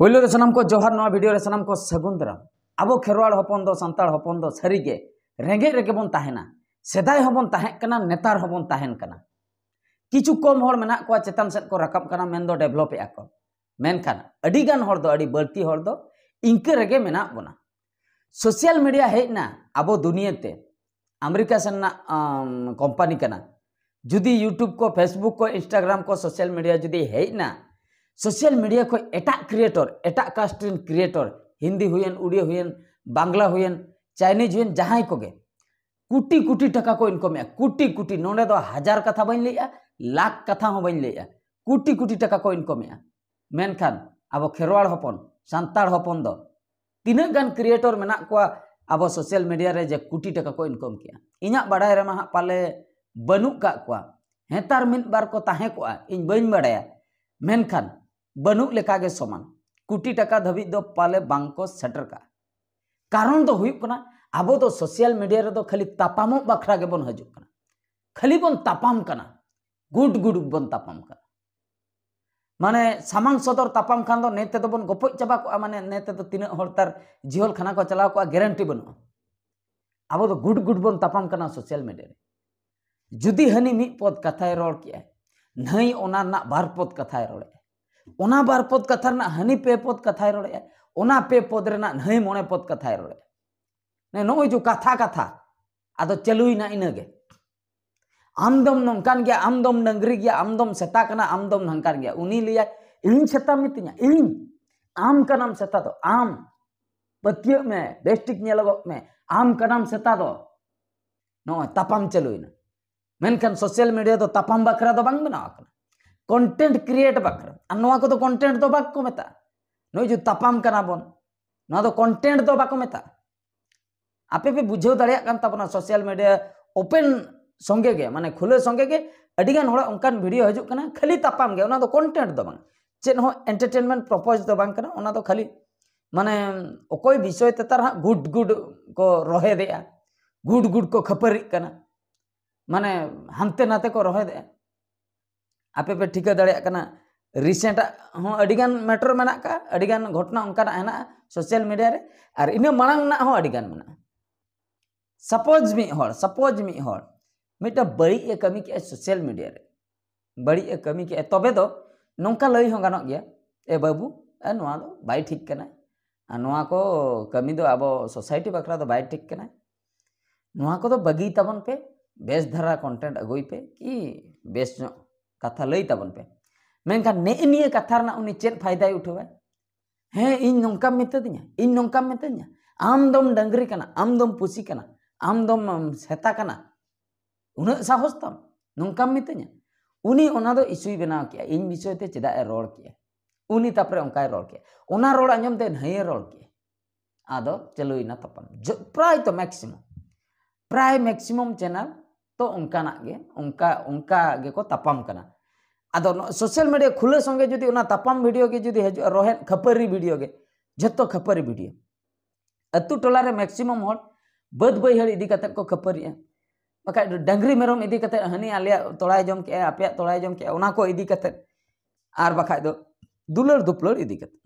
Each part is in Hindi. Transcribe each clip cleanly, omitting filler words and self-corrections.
पहले रे सनाम को जोहार नवा वीडियो रे सनाम को सगुन दाराम। अब खेरवाड़ हपन दो सांताड़ हपन दो सारीगे रेंगे रेगे बन ताहेना सेदाय हबन ताहें कना नेतार हबन ताहेन कना किछु कम हर मेना को चेतन सेट को रकाब कना मेन दो डेवलप ए आको मेनखान अडी गान हर दो अडी बल्ती हर दो इंके रेगे मेना बना सोशल मीडिया हेना अब दुनियाते अमेरिका सेना कंपनी कना जुदी यूट्यूब को फेसबुक को इंस्टाग्राम को सोशल मीडिया जुदी हेना सोशल मीडिया को एटा क्रिएटर एटा कास्टिन क्रिएटर हिंदी हुएन उड़िया हुएन बांग्ला हुएन चाइनीज हुएन जहां कोगे कुटी कुटी टका को इनकम कुटी कुटी नोडे दो हजार कथा बन लिया लाख कथा हो बन लिया कुटी कुटी टका को इनकम मेनखान अब खेरवाड़ हपन सांताड़ हपन दो तीना गान क्रिएटर मेना को अब सोशल मीडिया रे जे कुटी टका को इनकम किया इना बाडाय रे मा पाले बनु का को हेतार मिन बार को ताहे को इन बइन बाडाया मेनखान बनु लेका गे समान कुटी टका धबी दो पाले बांको सेटर का कारण दो हुई कना आबो दो सोशल मीडिया रे दो खाली तापामो बखरा गे बन हजु कना खाली बन तापाम कना गुड गुड बन तापाम कना माने सामांग सदर तापाम खान दो नेते दो बन गोपो चाबा को माने नेते दो तीन हर तार जिहल खाना को चलाव को गारंटी बनु आबो दो गुड गुड बन तापाम कना सोशल मीडिया रे जुदी हनी मी पद कथाय रोड़ किया नहीं ओना ना बार पद कथाय रोड़े ओना बार पद कथा ना हनी पे पद कथाय रोड़े ओना पे पद रे ना नहीं मोने पद कथाय रोड़े ने नोय जो कथा कथा आदो चलुई ना इनगे आमदम नंकान गया आमदम डंगरी गया आमदम सेता कना आमदम नंकान गया उनी लिया इन सेता मितिnya इन आम कनाम सेता दो आम पतिय में बेस्टिक नेलगो में आम कनाम सेता दो नो तापाम चलुइना मेनखान सोशल मीडिया तो तापाम बखरा दो बांग बनावा कना कंटेंट क्रिएट बखरा अनवा को तो कंटेंट दो बाक को मेता नोय जो तापाम कना बन ना तो कंटेंट दो बाको मेता आपे पे बुझो दाड़िया कान ताबना सोशल मीडिया ओपन संगे गे माने खुले संगे गे अडिगान होड़ा उनकान वीडियो हजु कना खाली तापाम गे ओना दो कंटेंट दो बांग चेन हो एंटरटेनमेंट पर्पस दो बांग कना ओना दो खाली माने ओकोय विषय ततार हा गुड गुड को रहे देया गुड गुड को खपरी कना माने हानते नाते को रहे दे आपे पे ठिका दाड़िया कना रिसेंट हो अडिगान मैटर मेना का अडिगान घटना उनकाना हेना सोशल मीडिया रे और इना मांग ना हो अडिगान मेना सपोज मी हर मिटा बड़ी ए कमी के सोशल मीडिया रे बड़ी ए कमी के तबे दो नोंका लई हो गानो गया ए बाबू ए नोआ दो बाई ठीक कना नोआ को कमी दो अब सोसाइटी बकरा दो बाई ठीक कना नोआ को दो बगी तबन पे बेस धरा कंटेंट अगुई पे कि बेस कथा लई तबन पे मेनखान ने निये कथा ना उनी चेत फायदा उठावे हे इन नोंका मितदिया इन नोंका मितदिया आम दम डंगरी कना आम दम पुसी कना आम दम सेता कना उन साहस तम नोंका मितदिया उनी ओना दो इशुई बनाव किया इन विषय ते चेदा ए रोड किया उनी तापरे ओंकाय रोड किया ओना रोड अंजम ते नये रोड किया आदो चलुइना तपन प्राय मैक्सिमम चैनल तो उनकाना गे उनका गे को तापाम कना आदो सोशल मीडिया खुले संगे जुदी उना तापाम वीडियो के जुदी हजु रोहे खपरी वीडियो गे जत्तो खपरी वीडियो अतु टोला रे मैक्सिमम हर बद बैहड़ इदी कते को खपरिया बका डंगरी मेरम इदी कते हनी आलिया तोड़ाय जम के आपया तोड़ाय जम के उना को इदी कते आर बखा दो दुलर दुपलर इदी कते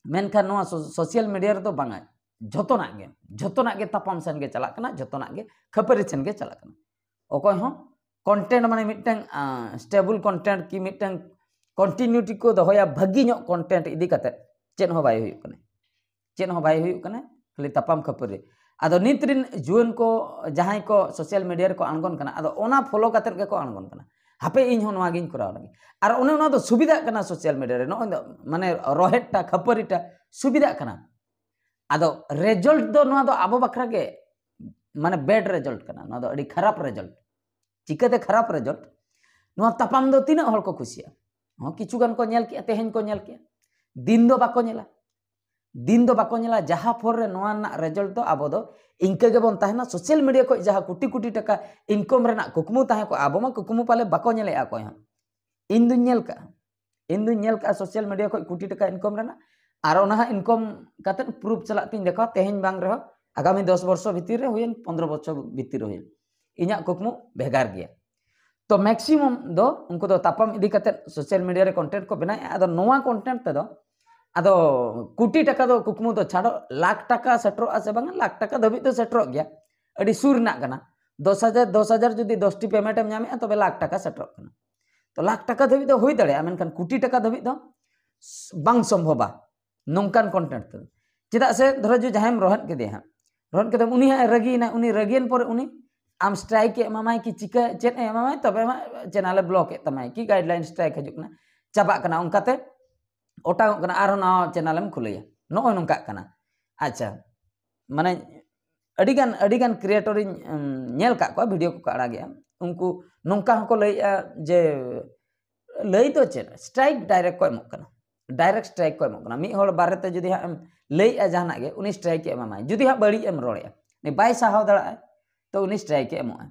मेनखान नोआ सोशल मीडिया रे तो बांगा झोतोना गे तापाम सेन गे चला कना झोतोना गे खपरी सेन गे चला कना ओकोय हो कंटेंट माने मिटन स्टेबल कंटेंट की मिटन कंटिन्यूटी को दोया भागी नो कंटेंट इदी कते चेन हो बाय हुयु कने खाली तापाम खपरी आदो नित्रिन जुवन को जहां को सोशल मीडिया रे को अणगोन कना आदो ओना फॉलो कते के को अणगोन कना हापे इन हो नवा गिन कराव लगी आर ओने ओना दो सुविधा कना सोशल मीडिया रे नो माने रोहेटा खपरीटा सुविधा कना आदो रिजल्ट दो नवा दो आबो बखरा के माने बैड रिजल्ट कना नवा दो अडी खराब रिजल्ट चिकाते खराब रिजल्ट नवा तापाम दो तीना हर को खुशिया हो किछु गान को नेल के तेहेन को नेल के दिन दो बाको नेला जहा फोर रे नवा ना रिजल्ट दो आबो दो इनके गे बन ताहेना सोशल मीडिया को जहा कोटी कोटी टका इनकम रेना कुकमु ताहे को आबो मा कुकमु पाले बाको नेले आ को इन दुन नेल का सोशल मीडिया को कोटी टका इनकम रेना आर ओना इनकम कते प्रूफ चला तीन देखो तेहेन बांग रहो आगामी 10 वर्ष भीतर रे हुयन 15 वर्ष भीतर हुयन इना कुकमु भेगार गया तो मैक्सिमम दो उनको दो तापाम इदी कते सोशल मीडिया रे कंटेंट को बनाए आदो नोवा कंटेंट ते दो आदो कोटी टाका दो कुकमु दो छाड़ो लाख टाका सेटरो आसे बांगा लाख टाका धबित तो सेटरो गया अड़ी सुर ना कना 10,000 जुदी 10टी पेमेंट एम नामे तबे लाख टाका सेटरो कना तो लाख टाका धबित दो हुई दड़े मेनखान कोटी टाका धबित दो बांग संभवा नोंकान कंटेंट तो चेदा से धरो जो जहां रोहन के दे हां रोहन के उनी रगी ना उनी रगियन पर उनी आम स्ट्राइक एमामाय कि चिका चेत एमामाय तबे चैनल ब्लॉक ए तमाय कि गाइडलाइन स्ट्राइक हजुकना चाबा कना उनकाते ओटा कना आरो ना चैनल एम खुलैया नो नोंका कना अच्छा माने अडिगान क्रिएटर नेल का को वीडियो को आड़ा गया उनको नोंका हको लैया जे लई तो चेत स्ट्राइक डायरेक्ट को एमक कना डायरेक्ट स्ट्राइक को एमक कना मी होड़ बारेते जुदी हा लैया जहाना गे उनी स्ट्राइक एमामाय जुदी हा बड़ी एम रोड़या ने बाय साहाव दड़ा तो उनी स्ट्राइक एमोआ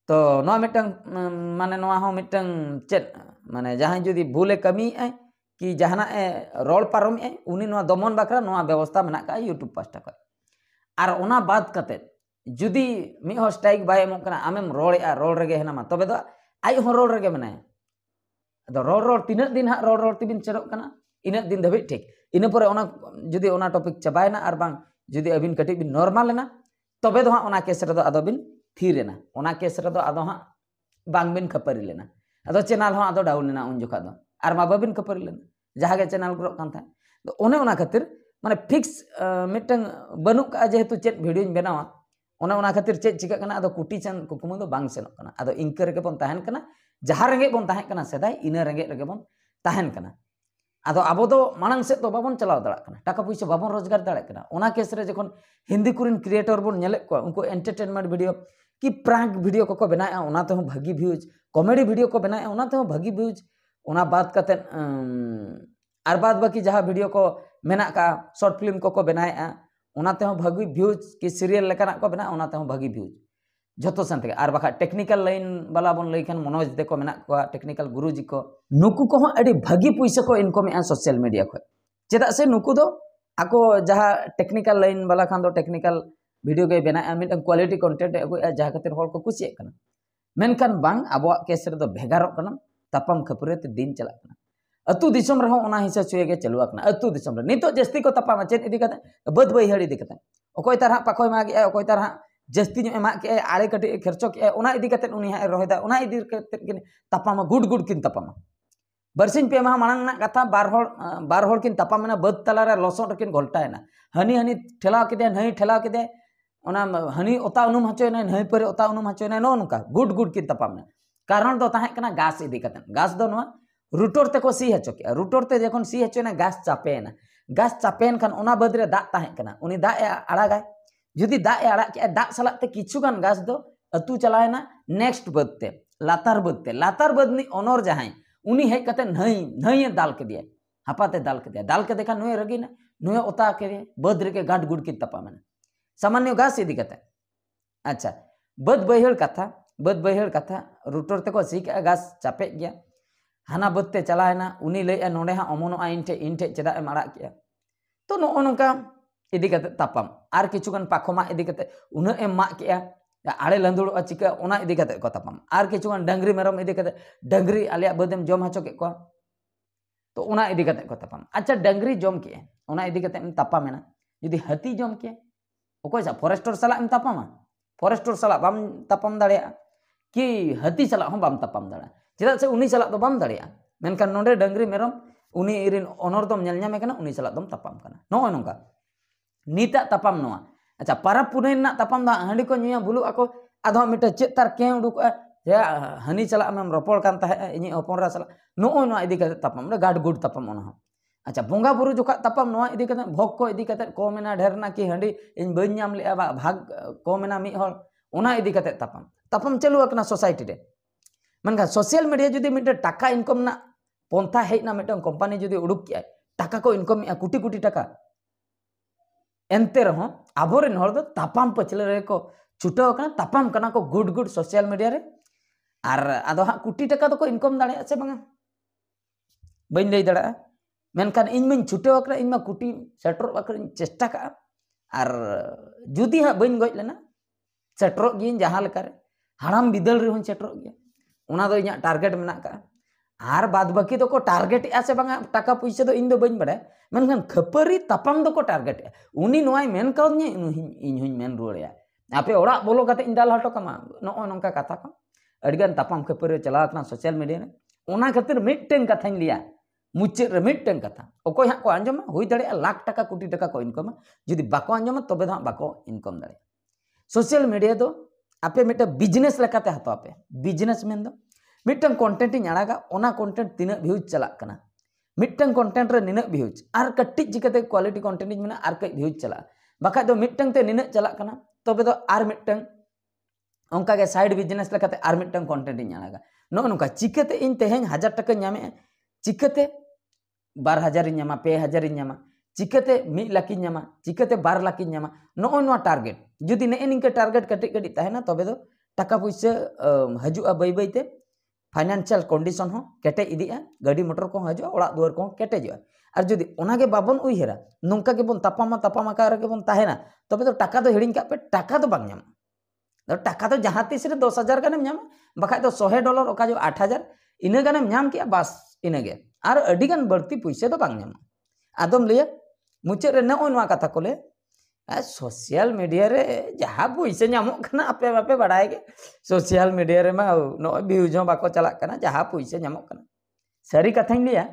तो नोआ मिटंग माने नोआ हो मिटंग चेत माने जहां जुदी भूले कमी है कि जहाना रोल पारम है उनी नोआ दमन बाकरा नोआ व्यवस्था मेना का यूट्यूब पास्टा को आर ओना बात कते जुदी मी हो स्ट्राइक बाय एमो कना आमेम रोड़या रोल रेगे हेना मा तबे दो आई हो रोल रेगे मनाय अदो रोल तीना दिन हा रोल तिबिन चेरो कना इना दिन धबे ठीक इना परे ओना जुदी ओना टॉपिक चबायना आर बांग जुदी अबिन कटी बिन नॉर्मल लेना तबे दो ओना केस रे दो आदो बिन थीरेना ओना केस रे दो आदो हा बांग बिन खपरी लेना आदो चैनल हो आदो डाउन लेना उन जोखा दो आर मा बाबिन खपरी लेना जहां के चैनल ग्रो कान था तो ओने ओना खातिर माने फिक्स मिटंग बनु का जेहेतु चेत वीडियो बनावा ओना खातिर चेत चिका कना आदो कुटी चन कुकुमु दो बांग सेनो कना आदो इंकर के बन ताहन कना जहां रेंगे बन ताहन कना सेदाय इना रेंगे रेगे बन ताहन कना आदो आबो दो मानंग से तो बाबन चलाव दड़ा कना टाका पैसा बाबन रोजगार दड़ा कना ओना केस रे जखन हिंदी कुरिन क्रिएटर बन नेले को उनको एंटरटेनमेंट वीडियो कि प्रैंक वीडियो को बनाया ओना ते हो भागी व्यूज कॉमेडी वीडियो को बनाया ओना ते हो भागी व्यूज ओना बात कते आर बाद बाकी जहां वीडियो को मेना का शॉर्ट फिल्म को बनाया ओना ते हो भागी व्यूज कि सीरियल लेकाना को बना ओना ते हो भागी व्यूज जतो संते आर बाखा टेक्निकल लाइन वाला बन लैखान मनोज देखो मेना को टेक्निकल गुरुजी को नुकु को अड़ी भागी पैसा को इनकम ए सोशल मीडिया को चेदा से नुकु दो आको जहां टेक्निकल लाइन वाला खान दो टेक्निकल वीडियो के बना मिट क्वालिटी कंटेंट अगु जहां खातिर होर को कुसिए कना मेनखान बांग आबो केस रे दो भेगारो कना तापम खपरे ते दिन चला कना अतु दिसम रहो ओना हिसा चुए के चलुआ कना अतु दिसम रे नितो जस्ती को तापा चेत इदी कते बद बैहड़ इदी कते ओकोय तरह पाखोय मागे ओकोय तरह जस्ती जो एमा के आड़े कटे खर्चो के ओना इदी कते उनी हा रोहेदा ओना इदी कते किन तापामा गुड किन तापामा बरसिन पे मा मानंग ना कथा बार होड़ किन तापामेना बद तला रे लसोट किन घोलटायना हनी ठेलाव केदे नई ठेलाव केदे ओना हनी ओता उनुम हचोयना नई परे ओता उनुम हचोयना नो नुका गुड किन तापामेना कारण दो ताहे कना गास इदी कते गास दो नोआ रूटर ते को सी हचो के रूटर ते जखन सी हचोयना गास चापेन खान ओना बद रे दाग ताहे कना उनी दाग ए आड़ागाय जुदी दाग ए आड़ा के दाग सलाते किछुगान गास दो अतु चलायना नेक्स्ट बदते लातार बदनी ओनर जहां उनी हेज कते नई दाल के दिया हापाते दाल के देखा नुए रगीना नुए ओता के बद रे के गाड गुड की तपा मैंने सामान्य गास इदी कते अच्छा बद बैहड़ कथा रूटर ते को सी के गास चापे गया हाना बदते चलायना उनी लैया नोडे हा अमनो इन ठे चेदा एम आड़ा किया तो नो नोंका इदी कते तापाम आर किछुगान पाखोमा इदी कते उना एम मा किया आड़े लंदुड़ो चिका ओना इदी कते को तापाम आर किछुगान डंगरी मेरम इदी कते डंगरी आलिया बदेम जम हचो के को तो ओना इदी कते को तापाम अच्छा डंगरी जम के ओना इदी कते तापामेना यदि हाथी जम के ओकोय सा फॉरेस्टर सला एम तापामा फॉरेस्टर सला बाम तापाम दाड़िया कि हाथी सला हम बाम तापाम दाड़ा चेदा से उनी सला तो बाम दाड़िया मेनखान नोडे डंगरी मेरम उनी इरिन ओनर दम नेल ᱧᱟᱢᱮ ᱠᱟᱱᱟ उनी सला दम तापाम कना नो नोंका नीता तापाम नोआ अच्छा पारब पुनई ना तापाम दा हांडी को नुया बुलु आको आधो मिटे चेतार के उडुक या हनी चला में रोपड़ कान ताहे इनी हपनरा सला नो नो इदी कते तापाम रे गाड गुड तापाम ओना अच्छा बोंगा बुरु जोखा तापाम नोआ इदी कते भोग को इदी कते को मेना ढेरना कि हांडी इन बइन ᱧᱟᱢ ले भाग को मेना मी हर ओना इदी कते तापाम चलु अकना सोसाइटी रे मनका सोशल मीडिया जुदी मिटे टाका इनकम ना पंथा हेजना मिटन कंपनी जुदी उडुक के टाका को इनकम कोटी टाका एनते रहो आबोरेन हर दो तापाम पचले रे को छुटाव कना तापाम कना को गुड सोशल मीडिया रे आर आदो हा कोटी टाका दो को इनकम दाड़े से बांगा बइन लई दाड़ा मेनखान इन में छुटाव कना इन मा कोटी सेटर बाकर चेष्टा का आर जुदी हा बइन गज लेना सेटर गिन जहां लेका रे हाराम बिदल रे हों सेटर गया ओना दो इया टारगेट मेना का आर बाद बाकी तो को टारगेट से बांगा टाका पैसा दो इन दो बइन बड़े मेनखान खपरी तापाम दो को टारगेट उनी नोय मेन काउनी इन हुई मेन रुड़या आपे ओड़ा बोलो कते इन दाल हटो कमा नो नोंका कथा को अडिगान तापाम खपरी चला कना सोशल मीडिया ने ओना खातिर मिटटेन कथाñ लिया मुचाद रे मिटटेन कथा ओकोय हा को आंजमा हुई दड़े लाख टाका कोटी टाका को इनकम जुदी बाको आंजमा तबे दा बाको इनकम दड़े सोशल मीडिया दो आपे मिटा बिजनेस लेकाते हतो आपे बिजनेस मेन दो मिटन कंटेंट इन आड़ागा ओना कंटेंट तीना व्यूज चला कना मिटन कंटेंट रे निना व्यूज आर कट्टी जिकाते क्वालिटी कंटेंट इन मेना आर कई व्यूज चला बाका दो मिटन ते निना चला कना तबे दो आर मिटन ओंका के साइड बिजनेस लेकाते आर मिटन कंटेंट इन आड़ागा नो नोका चिकाते इन तेहेन 1000 टाका ᱧᱟᱢᱮ चिकाते 2000 ᱤᱧ ᱧᱟᱢᱟ 2000 ᱤᱧ ᱧᱟᱢᱟ चिकाते 1 लाख ᱤᱧ ᱧᱟᱢᱟ चिकाते 2 लाख ᱤᱧ ᱧᱟᱢᱟ नो नो टारगेट जुदी ने इनके टारगेट कटी कटी तहना तबे दो टाका पैसा हजुआ बै बैते फाइनेंशियल कंडीशन हो केटे इदिया गाड़ी मोटर को हजुआ ओड़ा दुआर को केटेजो और जुदी ओनागे बाबन उइहेरा नोंका के बन तापामा का रे बन ताहेना तबे तो टाका दो हिडिंग का पे टाका दो बांग ᱧᱟᱢᱟ तो टाका तो जहाँ तीस रे 10,000 गानेम ᱧᱟᱢᱟ बाखा तो $100 ओका जो 8,000 इना गानेम ᱧᱟᱢ किया बस इनगे और अडी गान बढ़ती पैसा तो बांग ᱧᱟᱢᱟ आदम लिया मुचाद रे नो नोआ कथा को ले सोशल मीडिया रे जहाँ पैसा ᱧᱟᱢᱚᱜ कना आपे बापे बड़ाय के सोशल मीडिया रे मा नो व्यूज हो बाको चला कना जहाँ पैसा ᱧᱟᱢᱚᱜ कना सारी कथाñ लिया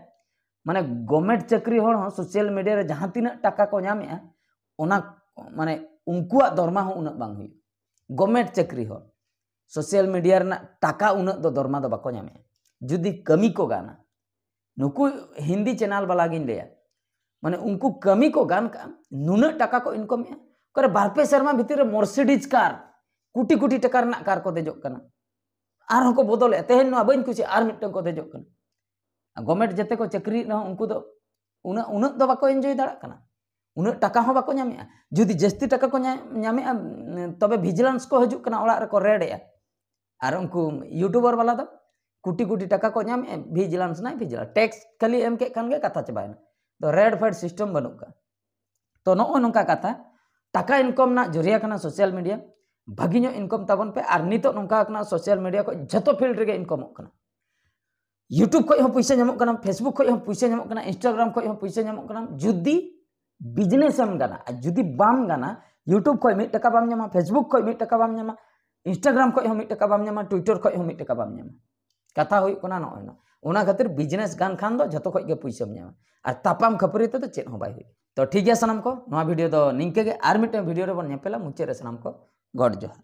माने गवर्नमेंट चाकरी होड़ हो सोशल मीडिया रे जहाँ तीना टाका को ᱧामएआ ओना माने उनकुआ दरमा हो उना बांग हुई गवर्नमेंट चाकरी हो सोशल मीडिया रे टाका उना दो दरमा दो बाको ᱧामएआ जुदी कमी को गाना नुकु हिंदी चैनल वाला गिन लिया माने उनको कमी को गान का नुना टाका को इनकम करे बारपे शर्मा भीतर मर्सिडीज कार कोटी कोटी टाका रना कार को देजो कना आर को बदल तेहन नो बइन कुछ आर मिटन को देजो कना गवर्नमेंट जते को चाकरी न उनको दो उना उना दो बाको एंजॉय दाड़ा कना उना टाका हो बाको ᱧᱟᱢᱮᱟ जुदी जस्ती टाका को ᱧᱟᱢᱮᱟ तबे विजिलेंस को हजु कना ओड़ा रे को रेडया आर उनको यूट्यूबर वाला दो कोटी कोटी टाका को ᱧामᱮᱟ विजिलेंस ना विजिलेंस टैक्स खाली एम के खान गे कथा चबायना तो रेड फाइट सिस्टम बनू का तो नो नोंका कथा टाका इनकम ना जरिया कना सोशल मीडिया भागिनो इनकम ताबन पे आर नितो नोंका कना सोशल मीडिया को जतो फील्ड रे इनकम कना यूट्यूब को पैसा ᱧᱟᱢᱚᱜ कना फेसबुक को पैसा ᱧᱟᱢᱚᱜ कना इंस्टाग्राम को पैसा ᱧᱟᱢᱚᱜ कना जुदी बिजनेस एम गाना जुदी बाम गाना यूट्यूब को 1 टाका बाम ᱧᱟᱢᱟ फेसबुक को 1 टाका बाम ᱧᱟᱢᱟ इंस्टाग्राम को 1 टाका बाम ᱧᱟᱢᱟ ट्विटर को 1 टाका बाम ᱧᱟᱢᱟ कथा हुई कोना नो ओना खातिर बिजनेस गान खान दो जतो खय गे पैसा ᱧᱟᱢᱟ और तापाम खपरी तो चेत हो बाय हुई तो ठीक है सनम को नोआ वीडियो दो निंके गे आर मिटे वीडियो रे बन नेपेला मुचे रे सनम को गॉड जोहार।